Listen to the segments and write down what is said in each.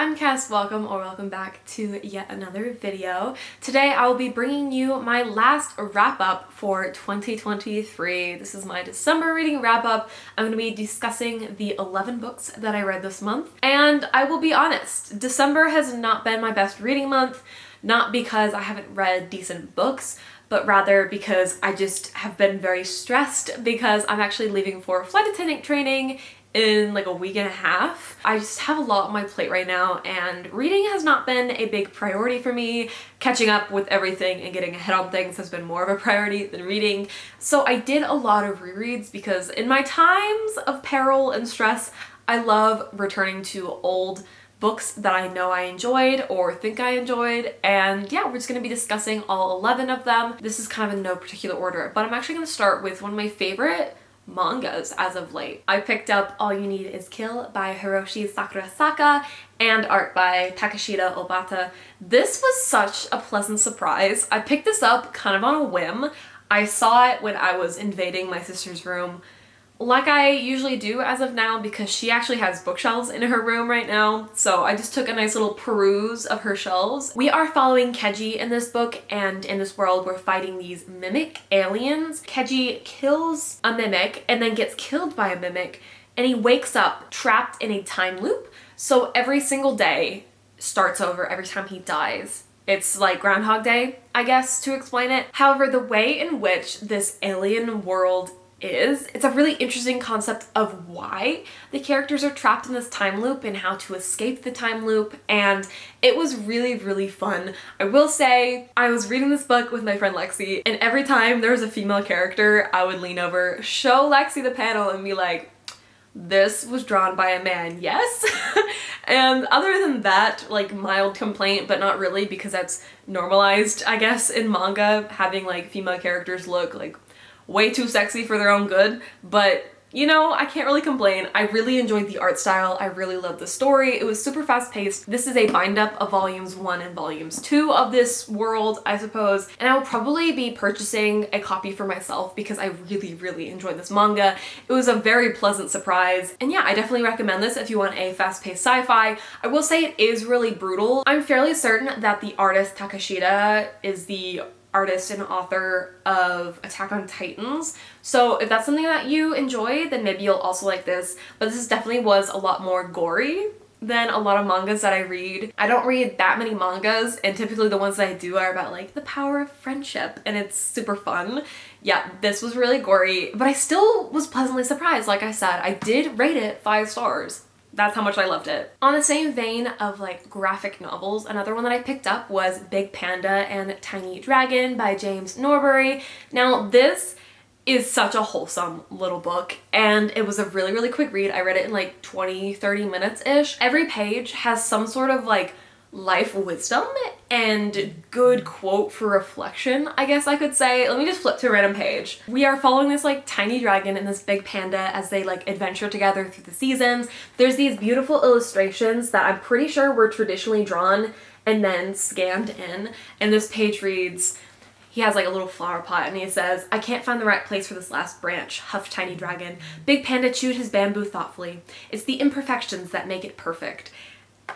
I'm Cass. Welcome back to yet another video. Today I will be bringing you my last wrap-up for 2023. This is my December reading wrap-up. I'm going to be discussing the 11 books that I read this month. And I will be honest, December has not been my best reading month, not because I haven't read decent books, but rather because I just have been very stressed because I'm actually leaving for flight attendant training in like a week and a half. I just have a lot on my plate right now, and reading has not been a big priority for me. Catching up with everything and getting ahead on things has been more of a priority than reading. So I did a lot of rereads because in my times of peril and stress, I love returning to old books that I know I enjoyed or think I enjoyed, and yeah, we're just going to be discussing all 11 of them. This is kind of in no particular order, but I'm actually going to start with one of my favorite mangas as of late. I picked up All You Need Is Kill by Hiroshi Sakurasaka and art by Takeshita Obata. This was such a pleasant surprise. I picked this up kind of on a whim. I saw it when I was invading my sister's room, like I usually do as of now, because she actually has bookshelves in her room right now. So I just took a nice little peruse of her shelves. We are following Keiji in this book, and in this world we're fighting these mimic aliens. Keiji kills a mimic and then gets killed by a mimic, and he wakes up trapped in a time loop. So every single day starts over every time he dies. It's like Groundhog Day, I guess, to explain it. However, the way in which this alien world it's a really interesting concept of why the characters are trapped in this time loop and how to escape the time loop, and it was really fun. I will say, I was reading this book with my friend Lexi, and every time there was a female character, I would lean over, show Lexi the panel, and be like, this was drawn by a man, yes? And other than that, like, mild complaint, but not really, because that's normalized, I guess, in manga, having like female characters look like way too sexy for their own good, but you know, I can't really complain. I really enjoyed the art style. I really loved the story. It was super fast paced. This is a bind up of volumes 1 and volumes 2 of this world, I suppose, and I will probably be purchasing a copy for myself because I really enjoyed this manga. It was a very pleasant surprise, and yeah, I definitely recommend this if you want a fast paced sci-fi. I will say it is really brutal. I'm fairly certain that the artist Takeshita is the artist and author of Attack on Titans. So if that's something that you enjoy, then maybe you'll also like this. But this definitely was a lot more gory than a lot of mangas that I read. I don't read that many mangas, and typically the ones that I do are about like the power of friendship, and it's super fun. Yeah, this was really gory, but I still was pleasantly surprised. Like I said, I did rate it 5 stars. That's how much I loved it. On the same vein of like graphic novels, another one that I picked up was Big Panda and Tiny Dragon by James Norbury. Now this is such a wholesome little book, and it was a really quick read. I read it in like 20-30 minutes-ish. Every page has some sort of like life wisdom and good quote for reflection, I guess I could say. Let me just flip to a random page. We are following this like tiny dragon and this big panda as they like adventure together through the seasons. There's these beautiful illustrations that I'm pretty sure were traditionally drawn and then scanned in, and this page reads, he has like a little flower pot, and he says, "I can't find the right place for this last branch," huffed Tiny Dragon. Big Panda chewed his bamboo thoughtfully. "It's the imperfections that make it perfect."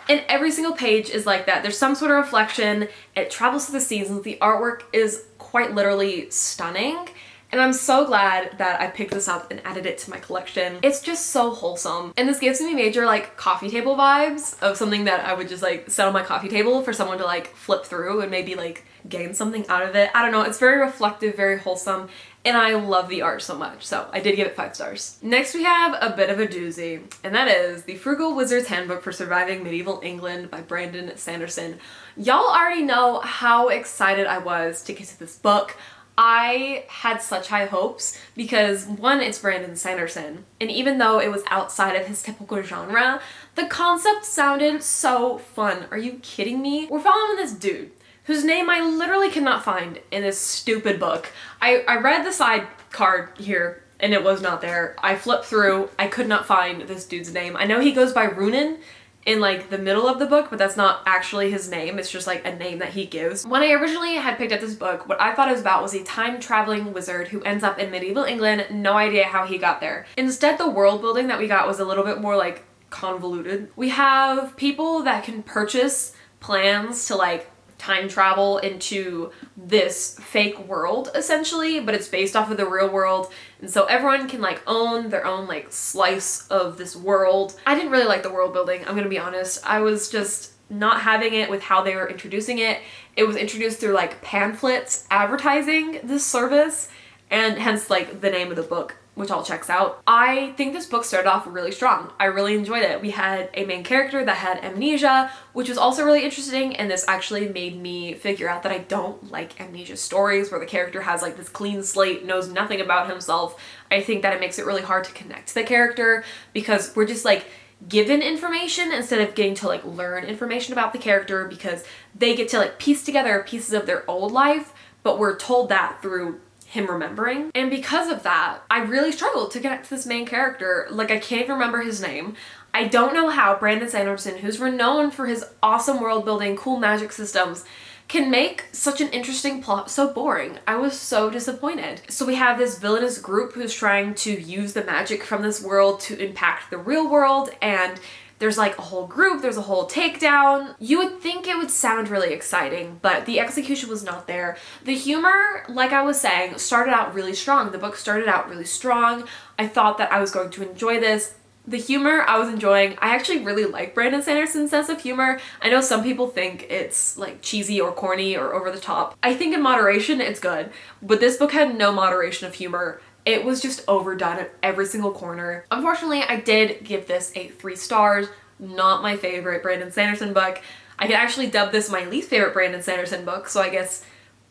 And every single page is like that. There's some sort of reflection. It travels through the seasons. The artwork is quite literally stunning. And I'm so glad that I picked this up and added it to my collection. It's just so wholesome. And this gives me major like coffee table vibes of something that I would just like set on my coffee table for someone to like flip through and maybe like gain something out of it. I don't know. It's very reflective, very wholesome, and I love the art so much, so I did give it 5 stars. Next we have a bit of a doozy, and that is The Frugal Wizard's Handbook for Surviving Medieval England by Brandon Sanderson. Y'all already know how excited I was to get to this book. I had such high hopes because, one, it's Brandon Sanderson, and even though it was outside of his typical genre, the concept sounded so fun. Are you kidding me? We're following this dude whose name I literally cannot find in this stupid book. I read the side card here and it was not there. I flipped through, I could not find this dude's name. I know he goes by Runin in like the middle of the book, but that's not actually his name. It's just like a name that he gives. When I originally had picked up this book, what I thought it was about was a time-traveling wizard who ends up in medieval England, no idea how he got there. Instead, the world building that we got was a little bit more like convoluted. We have people that can purchase plans to like time travel into this fake world essentially, but it's based off of the real world, and so everyone can like own their own like slice of this world. I didn't really like the world building, I'm gonna be honest. I was just not having it with how they were introducing it. It was introduced through like pamphlets advertising this service, and hence like the name of the book, which all checks out. I think this book started off really strong. I really enjoyed it. We had a main character that had amnesia, which was also really interesting, and this actually made me figure out that I don't like amnesia stories where the character has like this clean slate, knows nothing about himself. I think that it makes it really hard to connect to the character because we're just like given information instead of getting to like learn information about the character, because they get to like piece together pieces of their old life, but we're told that through him remembering. And because of that, I really struggled to connect to this main character. Like, I can't even remember his name. I don't know how Brandon Sanderson, who's renowned for his awesome world building, cool magic systems, can make such an interesting plot so boring. I was so disappointed. So we have this villainous group who's trying to use the magic from this world to impact the real world, and there's like a whole group, there's a whole takedown. You would think it would sound really exciting, but the execution was not there. The humor, like I was saying, started out really strong. The book started out really strong. I thought that I was going to enjoy this. The humor I was enjoying. I actually really like Brandon Sanderson's sense of humor. I know some people think it's like cheesy or corny or over the top. I think in moderation it's good, but this book had no moderation of humor. It was just overdone at every single corner. Unfortunately, I did give this a 3 stars. Not my favorite Brandon Sanderson book. I could actually dub this my least favorite Brandon Sanderson book, so I guess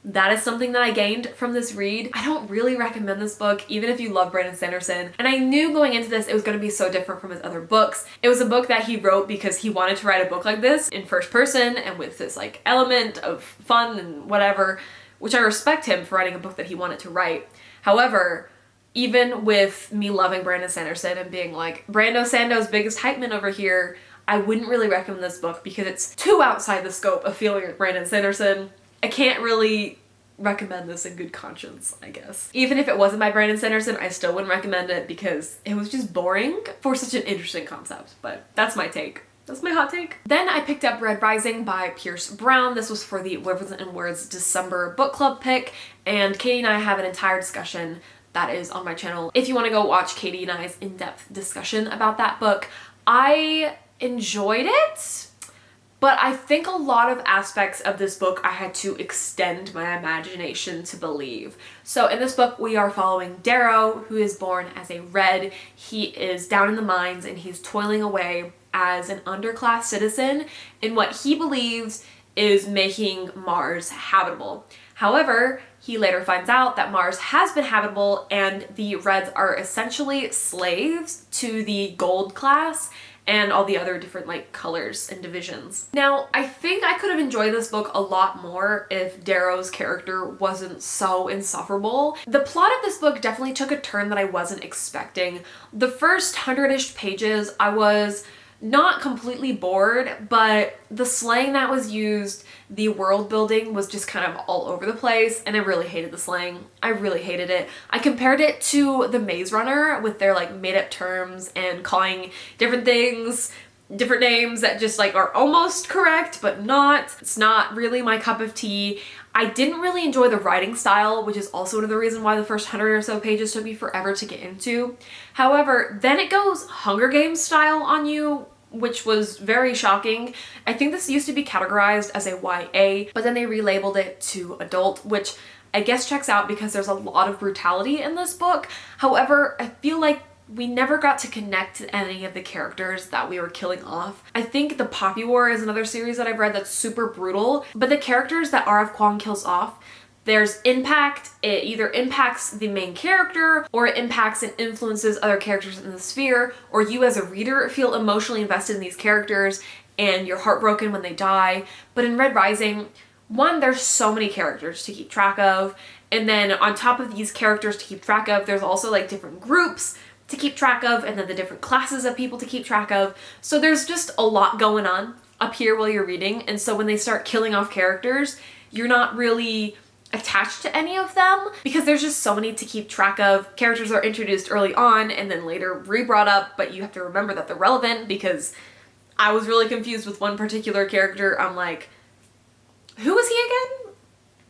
that is something that I gained from this read. I don't really recommend this book, even if you love Brandon Sanderson. And I knew going into this it was going to be so different from his other books. It was a book that he wrote because he wanted to write a book like this in first person and with this like element of fun and whatever, which I respect him for writing a book that he wanted to write. However, even with me loving Brandon Sanderson and being like, Brando Sando's biggest hype man over here, I wouldn't really recommend this book because it's too outside the scope of feeling like Brandon Sanderson. I can't really recommend this in good conscience, I guess. Even if it wasn't by Brandon Sanderson, I still wouldn't recommend it because it was just boring for such an interesting concept. But that's my take. That's my hot take. Then I picked up Red Rising by Pierce Brown. This was for the Wyverns and Words December book club pick, and Katie and I have an entire discussion that is on my channel if you want to go watch Katie and I's in-depth discussion about that book. I enjoyed it, but I think a lot of aspects of this book I had to extend my imagination to believe. So in this book we are following Darrow, who is born as a Red. He is down in the mines and he's toiling away as an underclass citizen in what he believes is making Mars habitable. However, he later finds out that Mars has been habitable and the Reds are essentially slaves to the gold class and all the other different like colors and divisions. Now, I think I could have enjoyed this book a lot more if Darrow's character wasn't so insufferable. The plot of this book definitely took a turn that I wasn't expecting. The first 100-ish pages, I was not completely bored, but the slang that was used, the world building was just kind of all over the place, and I really hated the slang. I really hated it. I compared it to the Maze Runner with their like made up terms and calling different things different names that just like are almost correct but not. It's not really my cup of tea. I didn't really enjoy the writing style, which is also another reason why the first 100 or so pages took me forever to get into. However, then it goes Hunger Games style on you, which was very shocking. I think this used to be categorized as a YA, but then they relabeled it to adult, which I guess checks out because there's a lot of brutality in this book. However, I feel like we never got to connect to any of the characters that we were killing off. I think The Poppy War is another series that I've read that's super brutal, but the characters that R.F. Kuang kills off, there's impact. It either impacts the main character or it impacts and influences other characters in the sphere, or you as a reader feel emotionally invested in these characters and you're heartbroken when they die. But in Red Rising, one, there's so many characters to keep track of, and then on top of these characters to keep track of, there's also like different groups to keep track of, and then the different classes of people to keep track of. So there's just a lot going on up here while you're reading, and so when they start killing off characters, you're not really attached to any of them because there's just so many to keep track of. Characters are introduced early on and then later re-brought up, but you have to remember that they're relevant because I was really confused with one particular character. I'm like, who is he again?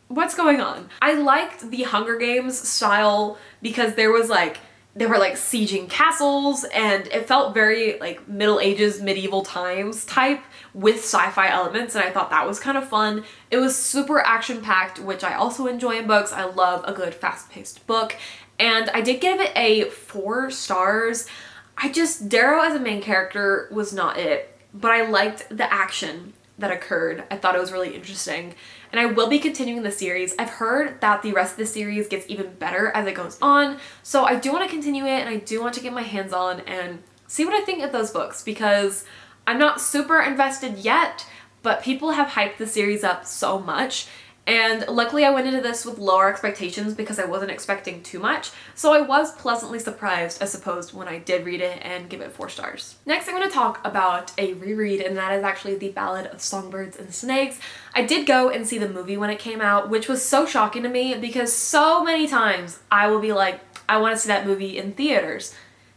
What's going on? I liked the Hunger Games style because they were like sieging castles and it felt very like Middle Ages, medieval times type with sci-fi elements, and I thought that was kind of fun. It was super action-packed, which I also enjoy in books. I love a good fast-paced book, and I did give it a 4 stars. Darrow as a main character was not it, but I liked the action that occurred. I thought it was really interesting, and I will be continuing the series. I've heard that the rest of the series gets even better as it goes on, so I do want to continue it and I do want to get my hands on and see what I think of those books because I'm not super invested yet, but people have hyped the series up so much, and luckily I went into this with lower expectations because I wasn't expecting too much, so I was pleasantly surprised, I suppose, when I did read it and give it 4 stars. Next I'm going to talk about a reread, and that is actually The Ballad of Songbirds and Snakes. I did go and see the movie when it came out, which was so shocking to me because so many times I will be like, I want to see that movie in theaters.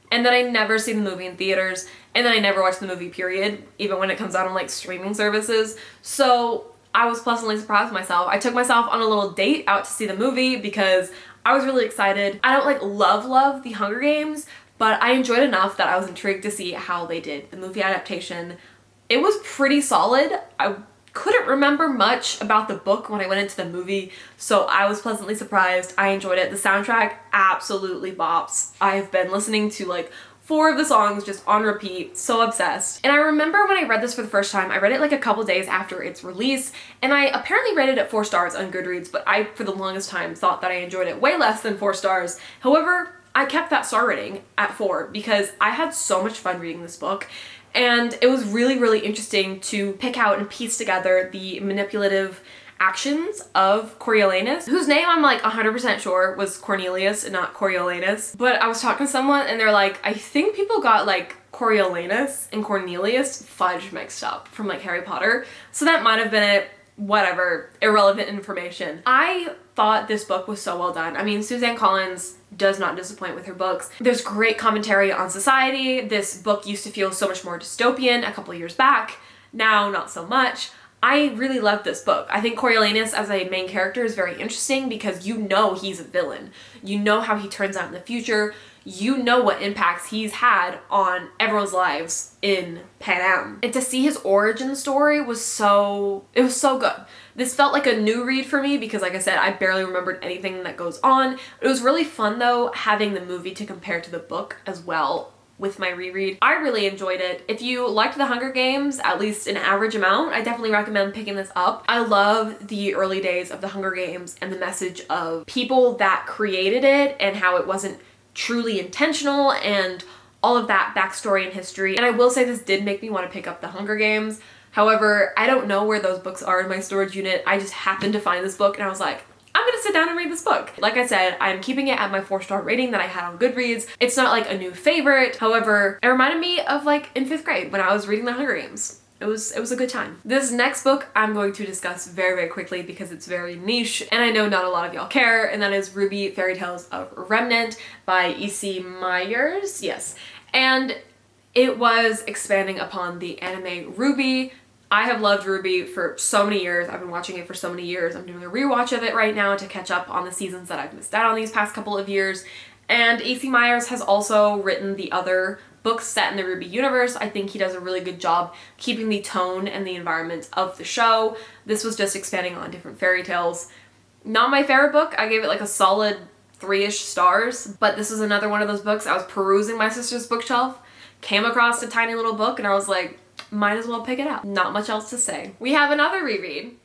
And then I never see the movie in theaters, and then I never watch the movie, period, even when it comes out on like streaming services. So I was pleasantly surprised with myself. I took myself on a little date out to see the movie because I was really excited. I don't like love the Hunger Games, but I enjoyed enough that I was intrigued to see how they did the movie adaptation. It was pretty solid. I couldn't remember much about the book when I went into the movie, so I was pleasantly surprised. I enjoyed it. The soundtrack absolutely bops. I've been listening to like 4 of the songs just on repeat, so obsessed. And I remember when I read this for the first time, I read it like a couple days after its release, and I apparently rated it 4 stars on Goodreads, but I, for the longest time, thought that I enjoyed it way less than 4 stars. However, I kept that star rating at 4 because I had so much fun reading this book. And it was really interesting to pick out and piece together the manipulative actions of Coriolanus, whose name I'm like 100% sure was Cornelius and not Coriolanus. But I was talking to someone and they're like, I think people got like Coriolanus and Cornelius fudge mixed up from like Harry Potter. So that might have been it. Whatever, irrelevant information. I thought this book was so well done. I mean, Suzanne Collins does not disappoint with her books. There's great commentary on society. This book used to feel so much more dystopian a couple years back. Now, not so much. I really loved this book. I think Coriolanus as a main character is very interesting because you know he's a villain. You know how he turns out in the future. You know what impacts he's had on everyone's lives in Pan Am. And to see his origin story was so good. This felt like a new read for me because, like I said, I barely remembered anything that goes on. It was really fun though having the movie to compare to the book as well with my reread. I really enjoyed it. If you liked The Hunger Games, at least an average amount, I definitely recommend picking this up. I love the early days of The Hunger Games and the message of people that created it and how it wasn't truly intentional and all of that backstory and history. And I will say this did make me want to pick up The Hunger Games. However, I don't know where those books are in my storage unit. I just happened to find this book and I was like, I'm gonna sit down and read this book. Like I said, I'm keeping it at my 4-star rating that I had on Goodreads. It's not like a new favorite. However, it reminded me of like in 5th grade when I was reading The Hunger Games. It was a good time. This next book I'm going to discuss very quickly because it's very niche and I know not a lot of y'all care, and that is RWBY Fairy Tales of Remnant by E.C. Myers. Yes. And it was expanding upon the anime RWBY. I have loved RWBY for so many years. I've been watching it for so many years. I'm doing a rewatch of it right now to catch up on the seasons that I've missed out on these past couple of years. And E.C. Myers has also written the other books set in the RWBY universe. I think he does a really good job keeping the tone and the environment of the show. This was just expanding on different fairy tales. Not my favorite book. I gave it like a solid 3-ish stars, but this was another one of those books. I was perusing my sister's bookshelf, came across a tiny little book, and I was like, might as well pick it up. Not much else to say. We have another reread,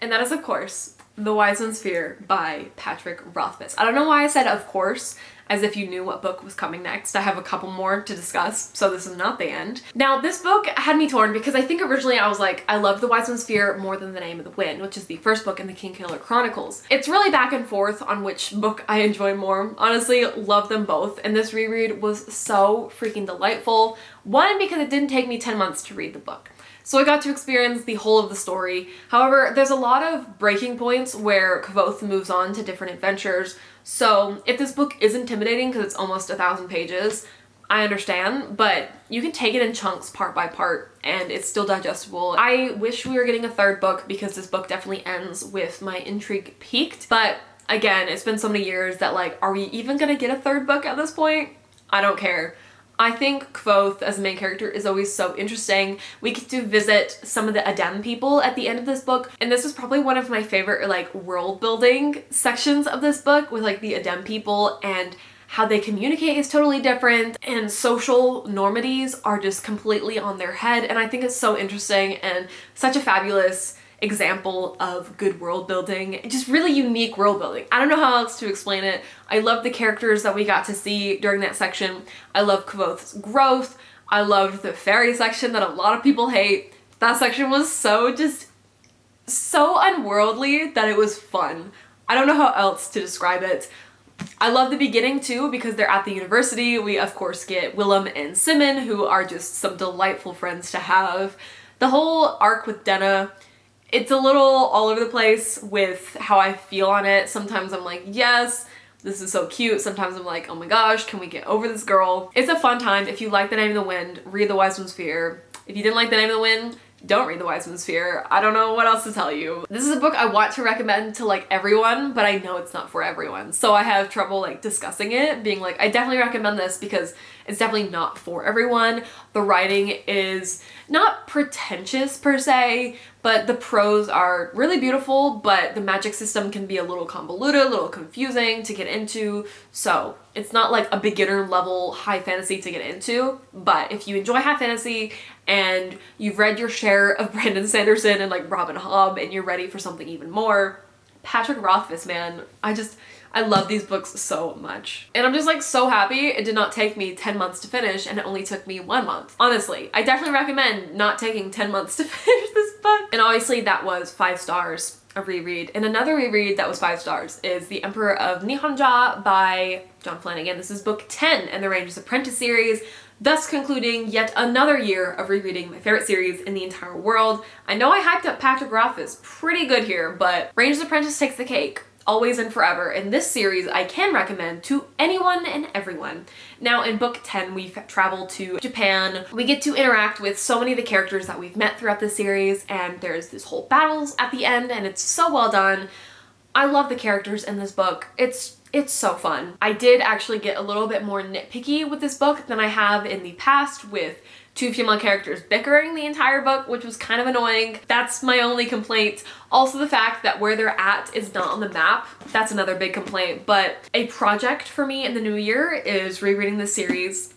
and that is, of course, The Wise One's Fear by Patrick Rothfuss. I don't know why I said of course, as if you knew what book was coming next. I have a couple more to discuss, so this is not the end. Now, this book had me torn because I think originally I was like, I love The Wise One's Fear more than The Name of the Wind, which is the first book in the Kingkiller Chronicles. It's really back and forth on which book I enjoy more. Honestly, love them both, and this reread was so freaking delightful. One, because it didn't take me 10 months to read the book. So I got to experience the whole of the story. However, there's a lot of breaking points where Kvothe moves on to different adventures. So if this book is intimidating because it's almost 1,000 pages, I understand, but you can take it in chunks part by part and it's still digestible. I wish we were getting a third book because this book definitely ends with my intrigue peaked. But again, it's been so many years that like, are we even gonna get a third book at this point? I don't care. I think Kvothe as a main character is always so interesting. We get to visit some of the Adem people at the end of this book, and this is probably one of my favorite like world building sections of this book with like the Adem people, and how they communicate is totally different and social normities are just completely on their head, and I think it's so interesting and such a fabulous example of good world building. Just really unique world building. I don't know how else to explain it. I love the characters that we got to see during that section. I love Kvothe's growth. I loved the fairy section that a lot of people hate. That section was so unworldly that it was fun. I don't know how else to describe it. I love the beginning too because they're at the university. We of course get Willem and Simon, who are just some delightful friends to have. The whole arc with Denna, it's a little all over the place with how I feel on it. Sometimes I'm like, yes, this is so cute. Sometimes I'm like, oh my gosh, can we get over this girl? It's a fun time. If you like The Name of the Wind, read The Wise One's Fear. If you didn't like The Name of the Wind, don't read The Wise One's Fear. I don't know what else to tell you. This is a book I want to recommend to like everyone, but I know it's not for everyone. So I have trouble like discussing it, being like, I definitely recommend this because it's definitely not for everyone. The writing is not pretentious per se, but the prose are really beautiful, but the magic system can be a little convoluted, a little confusing to get into. So it's not like a beginner level high fantasy to get into, but if you enjoy high fantasy and you've read your share of Brandon Sanderson and like Robin Hobb and you're ready for something even more, Patrick Rothfuss, man, I love these books so much. And I'm just like so happy it did not take me 10 months to finish and it only took me 1 month. Honestly, I definitely recommend not taking 10 months to finish this book. And obviously that was 5 stars, a reread. And another reread that was 5 stars is The Emperor of Nihonja by John Flanagan. This is book 10 in the Ranger's Apprentice series, thus concluding yet another year of rereading my favorite series in the entire world. I know I hyped up Patrick Rothfuss pretty good here, but Ranger's Apprentice takes the cake. Always and forever. And this series I can recommend to anyone and everyone. Now in book 10 we travel to Japan. We get to interact with so many of the characters that we've met throughout the series, and there's this whole battles at the end and it's so well done. I love the characters in this book. It's so fun. I did actually get a little bit more nitpicky with this book than I have in the past with 2 female characters bickering the entire book, which was kind of annoying. That's my only complaint. Also the fact that where they're at is not on the map. That's another big complaint. But a project for me in the new year is rereading this series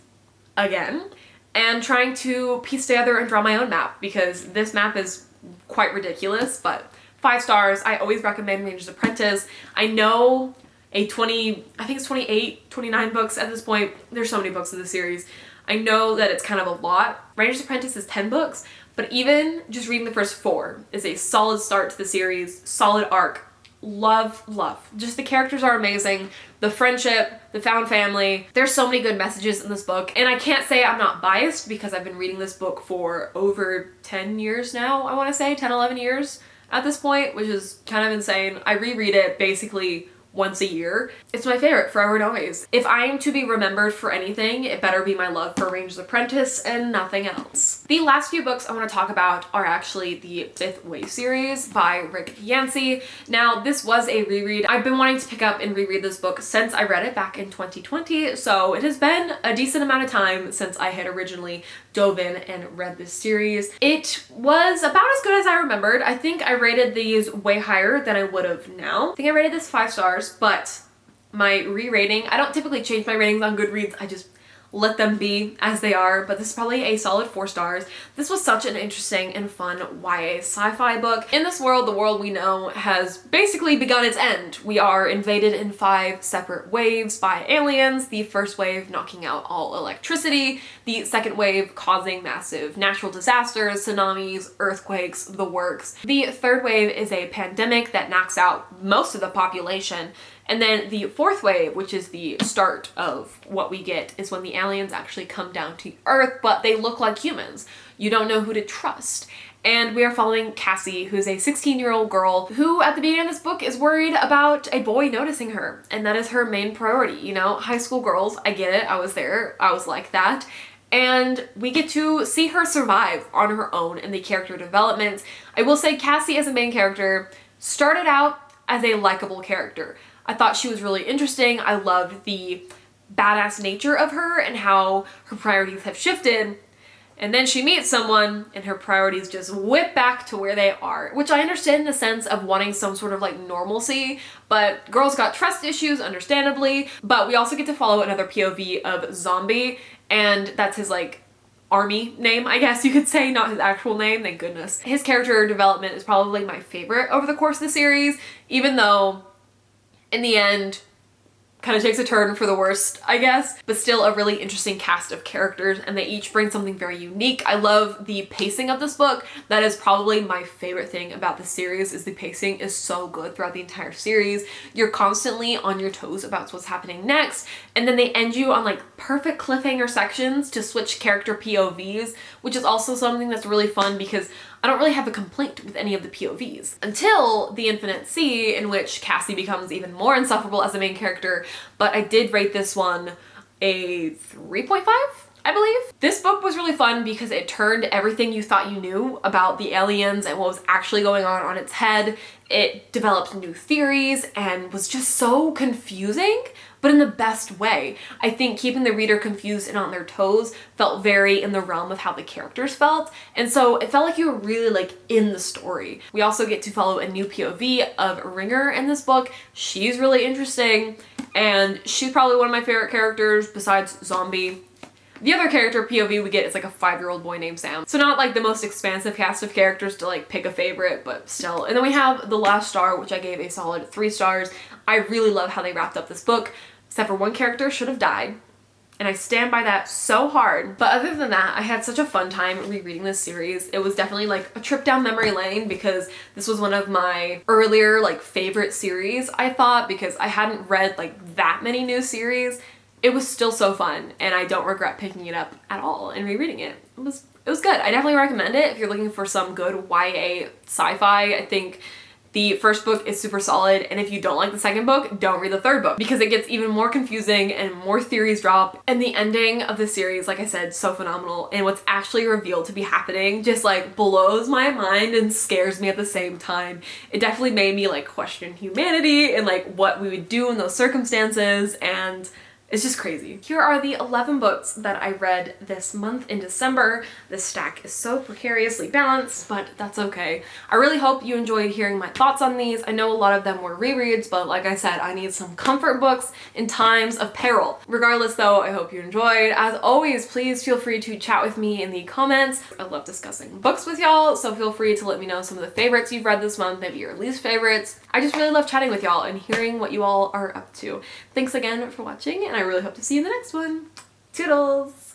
again and trying to piece together and draw my own map, because this map is quite ridiculous, but 5 stars. I always recommend Ranger's Apprentice. I know I think it's 28, 29 books at this point. There's so many books in the series. I know that it's kind of a lot. Ranger's Apprentice is 10 books, but even just reading the first 4 is a solid start to the series, solid arc. Love. Just the characters are amazing. The friendship, the found family. There's so many good messages in this book, and I can't say I'm not biased because I've been reading this book for over 10 years now, I want to say, 10, 11 years at this point, which is kind of insane. I reread it basically once a year. It's my favorite forever and always. If I am to be remembered for anything, it better be my love for Ranger's Apprentice and nothing else. The last few books I want to talk about are actually the 5th Wave series by Rick Yancey. Now, this was a reread. I've been wanting to pick up and reread this book since I read it back in 2020, so it has been a decent amount of time since I had originally dove in and read this series. It was about as good as I remembered. I think I rated these way higher than I would have now. I think I rated this 5 stars, but my re-rating, I don't typically change my ratings on Goodreads, I just let them be as they are, but this is probably a solid 4 stars. This was such an interesting and fun YA sci-fi book. In this world, the world we know has basically begun its end. We are invaded in 5 separate waves by aliens, the first wave knocking out all electricity, the second wave causing massive natural disasters, tsunamis, earthquakes, the works. The third wave is a pandemic that knocks out most of the population. And then the 4th wave, which is the start of what we get, is when the aliens actually come down to Earth, but they look like humans. you don't know who to trust. And we are following Cassie, who's a 16-year-old girl who at the beginning of this book is worried about a boy noticing her. And that is her main priority. You know, high school girls, I get it. I was there. I was like that. And we get to see her survive on her own in the character development. I will say Cassie as a main character started out as a likable character. I thought she was really interesting. I loved the badass nature of her and how her priorities have shifted. And then she meets someone and her priorities just whip back to where they are, which I understand in the sense of wanting some sort of like normalcy, but girls got trust issues, understandably. But we also get to follow another POV of Zombie, and that's his like army name, I guess you could say, not his actual name, thank goodness. His character development is probably my favorite over the course of the series, even though in the end kind of takes a turn for the worst, I guess, but still a really interesting cast of characters, and they each bring something very unique. I love the pacing of this book. That is probably my favorite thing about the series, is the pacing is so good throughout the entire series. You're constantly on your toes about what's happening next, and then they end you on like perfect cliffhanger sections to switch character POVs, which is also something that's really fun because I don't really have a complaint with any of the POVs until the Infinite Sea, in which Cassie becomes even more insufferable as a main character, but I did rate this one a 3.5, I believe. This book was really fun because it turned everything you thought you knew about the aliens and what was actually going on its head. It developed new theories and was just so confusing, but in the best way. I think keeping the reader confused and on their toes felt very in the realm of how the characters felt, and so it felt like you were really like in the story. We also get to follow a new POV of Ringer in this book. She's really interesting, and she's probably one of my favorite characters besides Zombie. The other character POV we get is like a 5-year-old boy named Sam. So not like the most expansive cast of characters to like pick a favorite, but still. And then we have The Last Star, which I gave a solid 3 stars. I really love how they wrapped up this book, except for one character should have died. And I stand by that so hard. But other than that, I had such a fun time rereading this series. It was definitely like a trip down memory lane because this was one of my earlier like favorite series, I thought, because I hadn't read like that many new series. It was still so fun, and I don't regret picking it up at all and rereading it. It was good. I definitely recommend it if you're looking for some good YA sci-fi. I think the first book is super solid, and if you don't like the second book, don't read the third book because it gets even more confusing and more theories drop. And the ending of the series, like I said, so phenomenal, and what's actually revealed to be happening just like blows my mind and scares me at the same time. It definitely made me like question humanity and like what we would do in those circumstances, and it's just crazy. Here are the 11 books that I read this month in December. This stack is so precariously balanced, but that's okay. I really hope you enjoyed hearing my thoughts on these. I know a lot of them were rereads, but like I said, I need some comfort books in times of peril. Regardless though, I hope you enjoyed. As always, please feel free to chat with me in the comments. I love discussing books with y'all, so feel free to let me know some of the favorites you've read this month, maybe your least favorites. I just really love chatting with y'all and hearing what you all are up to. Thanks again for watching, and I really hope to see you in the next one. Toodles!